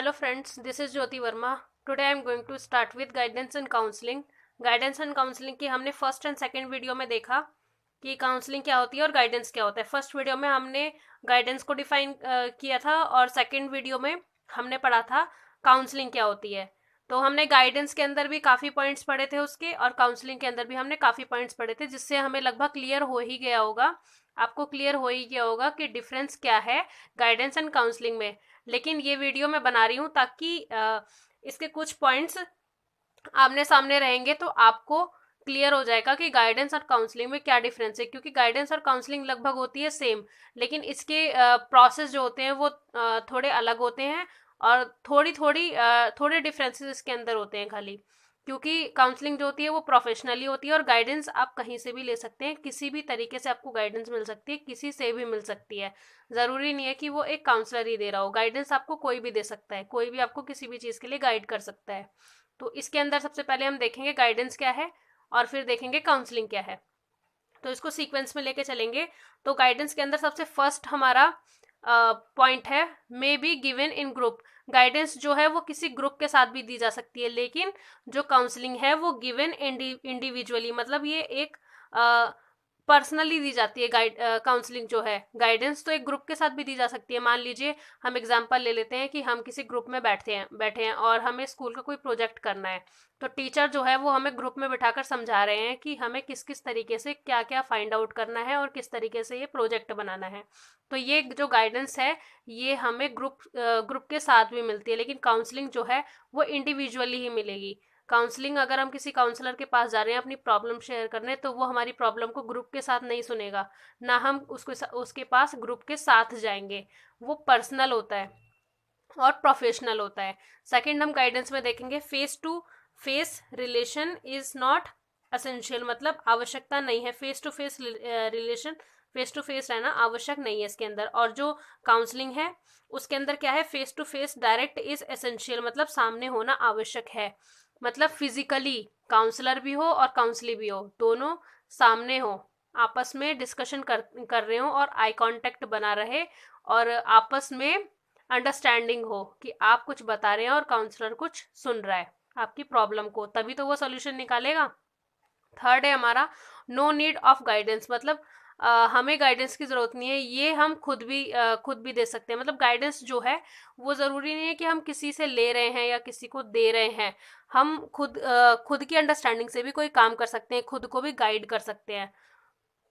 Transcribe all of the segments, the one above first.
Hello friends, this is Jyoti Verma. Today I am going to start with guidance and counseling. Guidance and counselling की हमने first and second video में देखा कि counselling क्या होती है और गाइडेंस क्या होता है। फर्स्ट वीडियो में हमने गाइडेंस को डिफाइन किया था और सेकंड वीडियो में हमने पढ़ा था काउंसलिंग क्या होती है। तो हमने गाइडेंस के अंदर भी काफ़ी पॉइंट्स पढ़े थे उसके, और काउंसलिंग के अंदर भी हमने काफ़ी पॉइंट्स पढ़े थे, जिससे हमें लगभग क्लियर हो ही गया होगा, आपको क्लियर हो ही गया होगा कि डिफरेंस क्या है गाइडेंस एंड काउंसलिंग में। लेकिन ये वीडियो मैं बना रही हूँ ताकि इसके कुछ पॉइंट्स आमने सामने रहेंगे तो आपको क्लियर हो जाएगा कि गाइडेंस और काउंसलिंग में क्या डिफरेंस है, क्योंकि गाइडेंस और काउंसलिंग लगभग होती है सेम, लेकिन इसके प्रोसेस जो होते हैं वो थोड़े अलग होते हैं और थोड़े डिफरेंसेस इसके अंदर होते हैं खाली। क्योंकि काउंसलिंग जो होती है वो प्रोफेशनली होती है और गाइडेंस आप कहीं से भी ले सकते हैं, किसी भी तरीके से आपको गाइडेंस मिल सकती है, किसी से भी मिल सकती है। ज़रूरी नहीं है कि वो एक काउंसलर ही दे रहा हो, गाइडेंस आपको कोई भी दे सकता है, कोई भी आपको किसी भी चीज़ के लिए गाइड कर सकता है। तो इसके अंदर सबसे पहले हम देखेंगे गाइडेंस क्या है और फिर देखेंगे काउंसलिंग क्या है। तो इसको सीक्वेंस में लेके चलेंगे। तो गाइडेंस के अंदर सबसे फर्स्ट हमारा पॉइंट है may be given in group. Guidance जो है वो किसी ग्रुप के साथ भी दी जा सकती है, लेकिन जो काउंसलिंग है वो गिवन इंडिविजुअली, मतलब ये एक पर्सनली दी जाती है। काउंसलिंग जो है, गाइडेंस तो एक ग्रुप के साथ भी दी जा सकती है। मान लीजिए हम एग्जांपल ले लेते हैं कि हम किसी ग्रुप में बैठे हैं और हमें स्कूल का कोई प्रोजेक्ट करना है, तो टीचर जो है वो हमें ग्रुप में बिठाकर समझा रहे हैं कि हमें किस किस तरीके से क्या क्या फाइंड आउट करना है और किस तरीके से ये प्रोजेक्ट बनाना है। तो ये जो गाइडेंस है ये हमें ग्रुप के साथ भी मिलती है, लेकिन काउंसलिंग जो है वो इंडिविजुअली ही मिलेगी। काउंसलिंग अगर हम किसी काउंसलर के पास जा रहे हैं अपनी प्रॉब्लम शेयर करने, तो वो हमारी प्रॉब्लम को ग्रुप के साथ नहीं सुनेगा, ना हम उसके पास ग्रुप के साथ जाएंगे। वो पर्सनल होता है और प्रोफेशनल होता है। सेकंड हम गाइडेंस में देखेंगे face to face relation is not essential, मतलब आवश्यकता नहीं है। Face to face relation, face to face रहना आवश्यक नहीं है इसके अंदर। और जो काउंसलिंग है उसके अंदर क्या है, face to face direct is essential, मतलब सामने होना आवश्यक है। मतलब फिजिकली काउंसलर भी हो और काउंसली भी हो, दोनों सामने हो, आपस में डिस्कशन कर रहे हो और आई कांटेक्ट बना रहे और आपस में अंडरस्टैंडिंग हो कि आप कुछ बता रहे हैं और काउंसलर कुछ सुन रहा है आपकी प्रॉब्लम को, तभी तो वो सोल्यूशन निकालेगा। थर्ड है हमारा नो नीड ऑफ गाइडेंस, मतलब हमें गाइडेंस की ज़रूरत नहीं है, ये हम खुद भी दे सकते हैं। मतलब गाइडेंस जो है वो ज़रूरी नहीं है कि हम किसी से ले रहे हैं या किसी को दे रहे हैं, हम खुद की अंडरस्टैंडिंग से भी कोई काम कर सकते हैं, खुद को भी गाइड कर सकते हैं।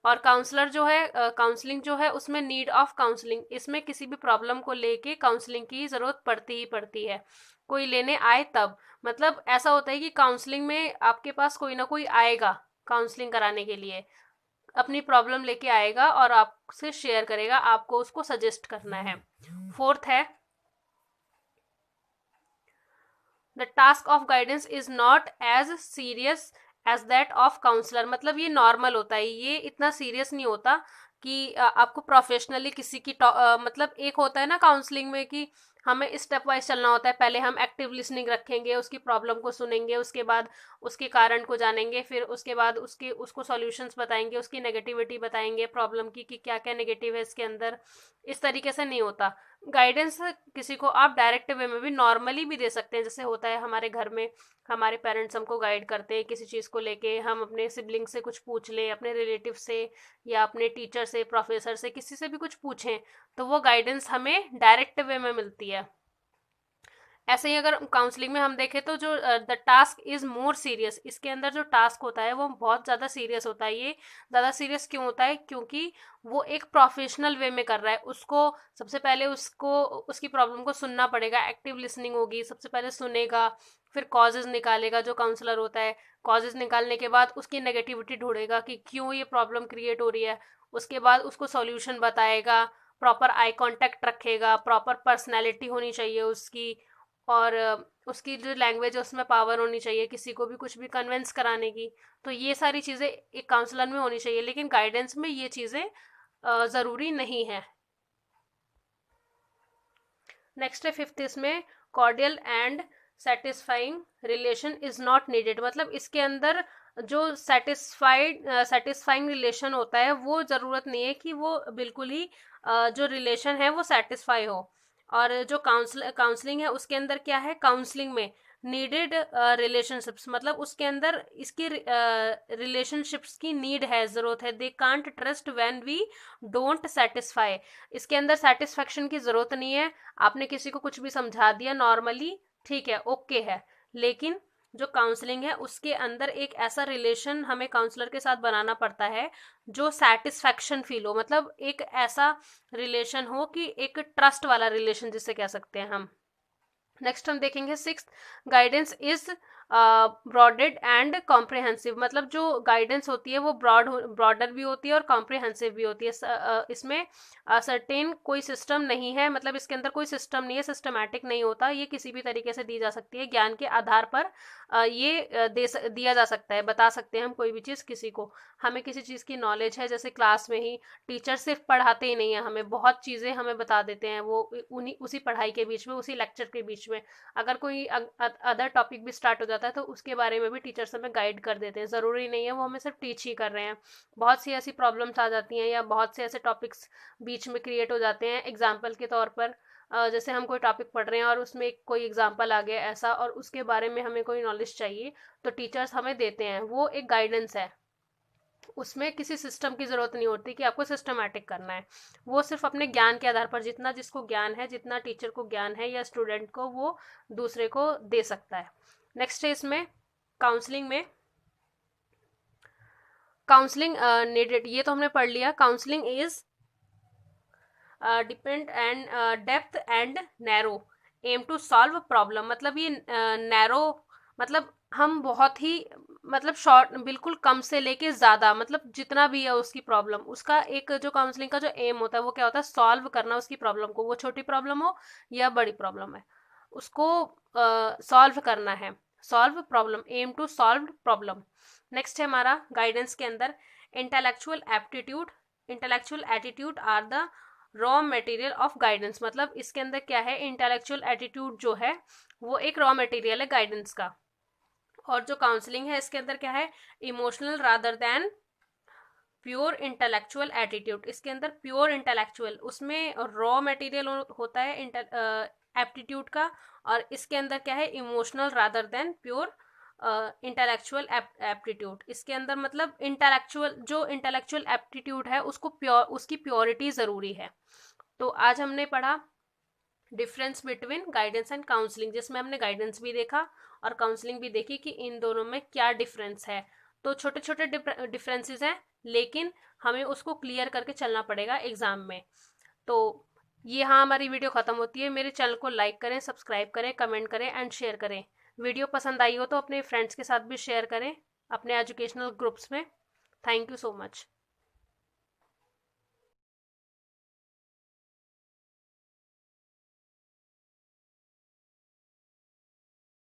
और काउंसलर जो है, काउंसलिंग जो है उसमें नीड ऑफ काउंसलिंग, इसमें किसी भी प्रॉब्लम को लेके काउंसलिंग की ज़रूरत पड़ती ही पड़ती है, कोई लेने आए तब। मतलब ऐसा होता है कि काउंसलिंग में आपके पास कोई ना कोई आएगा काउंसलिंग कराने के लिए, अपनी प्रॉब्लम लेके आएगा और आपसे शेयर करेगा, आपको उसको सजेस्ट करना है। फोर्थ है the task of guidance is not as serious as that of counsellor, मतलब ये नॉर्मल होता है, ये इतना सीरियस नहीं होता कि आपको प्रोफेशनली किसी की मतलब एक होता है ना काउंसलिंग में कि हमें स्टेप वाइज चलना होता है। पहले हम एक्टिव लिसनिंग रखेंगे, उसकी प्रॉब्लम को सुनेंगे, उसके बाद उसके कारण को जानेंगे, फिर उसके बाद उसको सॉल्यूशंस बताएंगे, उसकी नेगेटिविटी बताएंगे प्रॉब्लम की कि क्या क्या नेगेटिव है इसके अंदर। इस तरीके से नहीं होता। गाइडेंस किसी को आप डायरेक्ट वे में भी नॉर्मली भी दे सकते हैं, जैसे होता है हमारे घर में हमारे पेरेंट्स हमको गाइड करते हैं किसी चीज़ को लेके, हम अपने सिबलिंग से कुछ पूछ लें, अपने रिलेटिव से या अपने टीचर से, प्रोफेसर से, किसी से भी कुछ पूछें, तो वो गाइडेंस हमें डायरेक्ट वे में मिलती है। ऐसे ही अगर काउंसलिंग में हम देखें तो जो the task is more serious, इसके अंदर जो टास्क होता है वो बहुत ज़्यादा सीरियस होता है। ये ज़्यादा सीरियस क्यों होता है, क्योंकि वो एक प्रोफेशनल वे में कर रहा है। उसको सबसे पहले उसकी प्रॉब्लम को सुनना पड़ेगा, एक्टिव लिसनिंग होगी, सबसे पहले सुनेगा, फिर कॉजेज निकालेगा जो काउंसलर होता है। कॉजेज निकालने के बाद उसकी नेगेटिविटी ढूंढेगा कि क्यों ये प्रॉब्लम क्रिएट हो रही है, उसके बाद उसको सॉल्यूशन बताएगा, प्रॉपर आई कांटेक्ट रखेगा, प्रॉपर पर्सनैलिटी होनी चाहिए उसकी, और उसकी जो लैंग्वेज है उसमें पावर होनी चाहिए किसी को भी कुछ भी कन्विंस कराने की। तो ये सारी चीज़ें एक काउंसलर में होनी चाहिए, लेकिन गाइडेंस में ये चीज़ें ज़रूरी नहीं है। नेक्स्ट है फिफ्थ, इसमें cordial and satisfying relation is not needed, मतलब इसके अंदर जो सेटिस्फाइंग रिलेशन होता है वो ज़रूरत नहीं है कि वो बिल्कुल ही जो रिलेशन है वो सेटिस्फाई हो। और जो काउंसलिंग है उसके अंदर क्या है, काउंसलिंग में नीडेड रिलेशनशिप्स, मतलब उसके अंदर इसकी रिलेशनशिप्स की नीड है, जरूरत है। They can't trust when we don't satisfy, इसके अंदर सेटिस्फेक्शन की जरूरत नहीं है। आपने किसी को कुछ भी समझा दिया नॉर्मली, ठीक है, ओके है, लेकिन जो काउंसलिंग है उसके अंदर एक ऐसा रिलेशन हमें काउंसलर के साथ बनाना पड़ता है जो सेटिस्फेक्शन फील हो, मतलब एक ऐसा रिलेशन हो कि एक ट्रस्ट वाला रिलेशन जिसे कह सकते हैं हम। नेक्स्ट हम देखेंगे sixth, guidance is broaded and comprehensive, मतलब जो गाइडेंस होती है वो ब्रॉडर भी होती है और कॉम्प्रिहेंसिव भी होती है। इसमें सर्टेन कोई सिस्टम नहीं है, मतलब इसके अंदर कोई सिस्टम नहीं है, सिस्टमैटिक नहीं होता, ये किसी भी तरीके से दी जा सकती है, ज्ञान के आधार पर ये दिया जा सकता है, बता सकते हैं हम कोई भी चीज़ किसी को। हमें किसी चीज़ की नॉलेज है, जैसे क्लास में ही टीचर सिर्फ पढ़ाते ही नहीं है, हमें बहुत चीज़ें हमें बता देते हैं, वो उन्हीं उसी पढ़ाई के बीच में, उसी लेक्चर के बीच में। अगर कोई अदर टॉपिक भी स्टार्ट हो जाता है तो उसके बारे में भी टीचर्स हमें गाइड कर देते हैं, ज़रूरी नहीं है वो हमें सिर्फ टीच ही कर रहे हैं। बहुत सी ऐसी प्रॉब्लम्स आ जाती हैं या बहुत से ऐसे टॉपिक्स बीच में क्रिएट हो जाते हैं, एग्जाम्पल के तौर पर जैसे हम कोई टॉपिक पढ़ रहे हैं और उसमें कोई एग्जाम्पल आ गया ऐसा और उसके बारे में हमें कोई नॉलेज चाहिए, तो टीचर्स हमें देते हैं, वो एक गाइडेंस है। उसमें किसी सिस्टम की जरूरत नहीं होती कि आपको सिस्टमैटिक करना है, वो सिर्फ अपने ज्ञान के आधार पर, जितना जिसको ज्ञान है, जितना टीचर को ज्ञान है या स्टूडेंट को, वो दूसरे को दे सकता है। नेक्स्ट है इसमें काउंसलिंग में, काउंसलिंग नीडेड, ये तो हमने पढ़ लिया। Counselling is depend and depth and narrow, aim to solve problem, मतलब ये नैरो मतलब हम बहुत ही, मतलब शॉर्ट, बिल्कुल कम से लेके ज्यादा, मतलब जितना भी है उसकी प्रॉब्लम, उसका एक जो काउंसलिंग का जो एम होता है वो क्या होता है, सॉल्व करना उसकी प्रॉब्लम को, वो छोटी प्रॉब्लम हो या बड़ी प्रॉब्लम है, उसको सॉल्व करना है, solve problem, aim to solve problem. Next है हमारा गाइडेंस के अंदर intellectual aptitude, intellectual attitude are the raw material of guidance, मतलब इसके अंदर क्या है, इंटेलेक्चुअल एटीट्यूड जो है वो एक रॉ मटेरियल है गाइडेंस का। और जो काउंसलिंग है इसके अंदर क्या है, emotional rather than pure intellectual attitude, इसके अंदर प्योर इंटेलेक्चुअल, उसमें रॉ मटेरियल होता है एप्टीट्यूड का, और इसके अंदर क्या है, emotional rather than pure intellectual aptitude. इसके अंदर मतलब इंटेलेक्चुअल, जो इंटेलेक्चुअल एप्टीट्यूड है उसको प्योर, उसकी प्योरिटी जरूरी है। तो आज हमने पढ़ा difference between guidance and counselling, जिसमें हमने गाइडेंस भी देखा और काउंसलिंग भी देखी कि इन दोनों में क्या डिफरेंस है। तो छोटे छोटे डिफरेंसेस हैं, लेकिन हमें उसको क्लियर करके चलना पड़ेगा एग्जाम में। तो ये, हाँ, हमारी वीडियो खत्म होती है। मेरे चैनल को लाइक करें, सब्सक्राइब करें, कमेंट करें एंड शेयर करें। वीडियो पसंद आई हो तो अपने फ्रेंड्स के साथ भी शेयर करें, अपने एजुकेशनल ग्रुप्स में। Thank you so much.